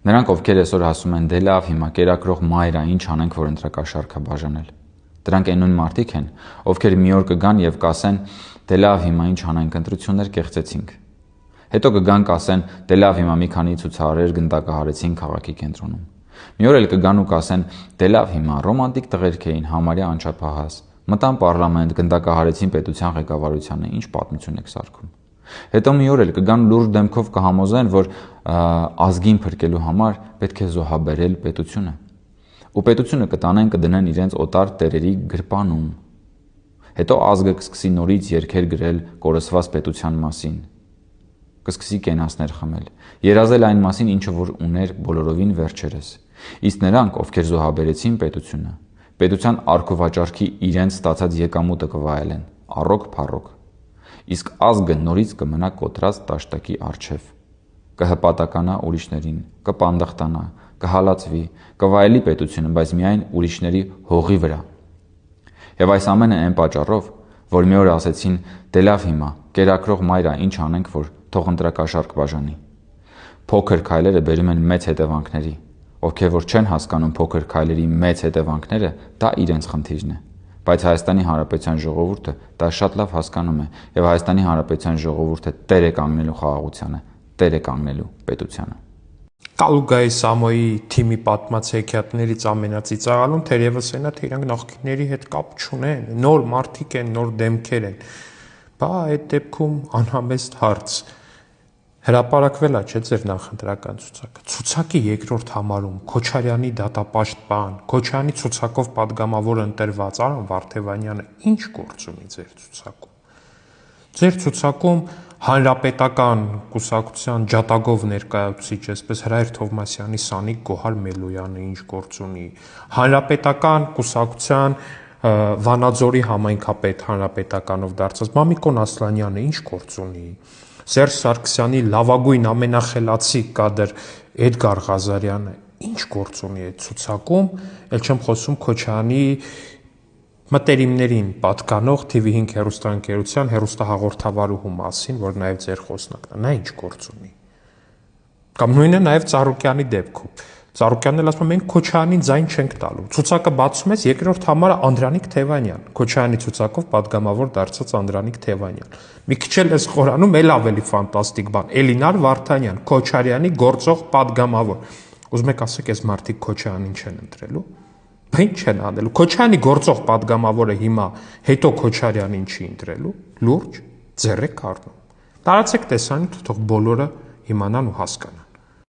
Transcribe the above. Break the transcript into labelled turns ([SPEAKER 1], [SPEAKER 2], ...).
[SPEAKER 1] Նրանք, ովքեր այսօր ասում են դե լավ, հիմա կերակրող մայր է, ինչ անենք, որ ընտրակաշառքը բաժանել։ Դրանք այն նույն մարդիկ են, ովքեր մի օր կգան եւ կասեն դե լավ, հիմա ինչ անենք, ընտրություններ կեղծեցինք։ Հետո կգան կասեն դե լավ, հիմա մի քանի ցուցարարեր գնդակահարեցին քաղաքի կենտրոնում։ Մի օր էլ կգան ու կասեն դե լավ, հիմա ռոմանտիկ տղերք էին, համարյա անչափահաս, մտան պարլամենտ, գնդակահարեցին պետության ղեկավարությանը, ինչ պատմություն եք սարքում։ Հետո մի օր էլ կգան լուրջ դեմքով կհամոզեն, որ ազգին փրկելու համար պետք է զոհաբերել պետությունը։ Ու պետությունը կտանեն կդնեն իրենց օտար տերերի գրպանում։ Հետո ազգը կսկսի նորից երգեր գրել կորսված պետության մասին։ Կսկսի կենասներ խմել, երազել այն մասին, ինչը որ ուներ բոլորովին վերջերս։ Իսկ նրանք, ովքեր զոհաբերեցին պետությունը, պետության արքուվաճառքի իրենց ստացած եկամուտը կվայելեն, առոք-փառոք։ Իսկ ազգը նորից կմնա կոտրած տաշտակի առջև, կհպատականա ուրիշներին, կպանդխտանա, կհալածվի, կվայելի պետությունը, բայց միայն ուրիշների հողի վրա։ Եվ այս ամենը այն պատճառով, որ մի օր ասեցին դե լավ, հիմա կերակրող մայր է, ինչ անենք, որ թող ընտրակաշառք բաժանի։ Փոքր քայլերը բերում են մեծ հետևանքների, ովքեր որ չեն հասկանում փոքր քայլերի մեծ հետևանքները, դա իրենց խնդիրն է։ Բայց Հայաստանի Հանրապետության ժողովուրդը դա շատ լավ հասկանում է, եւ Հայաստանի Հանրապետության ժողովուրդը տեր է կանգնելու խաղաղությանը, տեր է կանգնելու պետությանը։
[SPEAKER 2] Կալուգայի Սամոյի թիմի պատմած հեքիաթներից ամենածիծաղալուն թերևս այն է, թե իրանք նախկինների հետ կապ չունեն, նոր մարդիկ են, նոր դեմքեր են։ Բա այդ դեպքում անհամեստ հարց. հրապարակվել է չէ ձեր նախընտրական ցուցակը։ Ցուցակի երկրորդ համարում Քոչարյանի դատապաշտպան, Քոչարյանի ցուցակով падգամավոր ընտրված Արամ Վարդևանյանը ինչ գործ ունի ձեր ցուցակում։ Ձեր ցուցակում Հանրապետական կուսակցության ջատագով ներկայացուցիչ, այսպես Հրայր Թովմասյանի Սանիկ Գոհար Մելոյանը ինչ գործ ունի։ Հանրապետական կուսակցության Վանաձորի համայնքապետ հանրապետականով դարձած Մամիկոն Ասլանյանը ինչ գործ ունի։ Սերժ Սարգսյանի լավագույն ամենախելացի կադր Էդգար Ղազարյանը ինչ գործ ունի այդ ցուցակում, ել չեմ խոսում Քոչարյանի մտերիմներին պատկանող TV5 հեռուստաընկերության հեռուստահաղորդավարուհու մասին, որ նաև ձեր խոսնակն է, նա ինչ գործ ունի։ Կամ նույնը նաև Ծառուկյանի դեպքում։ Ծառուկյանն էլ ասում է մենք Քոչարյանին ձայն չենք տալու։ Ցուցակը բացում ես, երկրորդ համարը Անդրանիկ Թևանյան, Քոչարյանի ցուցակով падգամավոր դարձած Անդրանիկ Թևանյան։ Մի քիչ էլ էս խորանում էլ ավելի ֆանտաստիկ բան։ Էլինար Վարդանյան, Քոչարյանի գործող падգամավոր։ Ուզում եք ասեք, այս մարդիկ Քոչարյանին չեն ընտրելու։ Ինչ չեն անելու։ Քոչարյանի գործող падգամավորը հիմա հետո Քոչարյանին չի ընտրելու։ Լուրջ ձեռ եք առնում։ Տարածեք տեսանյութը, թող բոլորը իմանան ու հասկանան։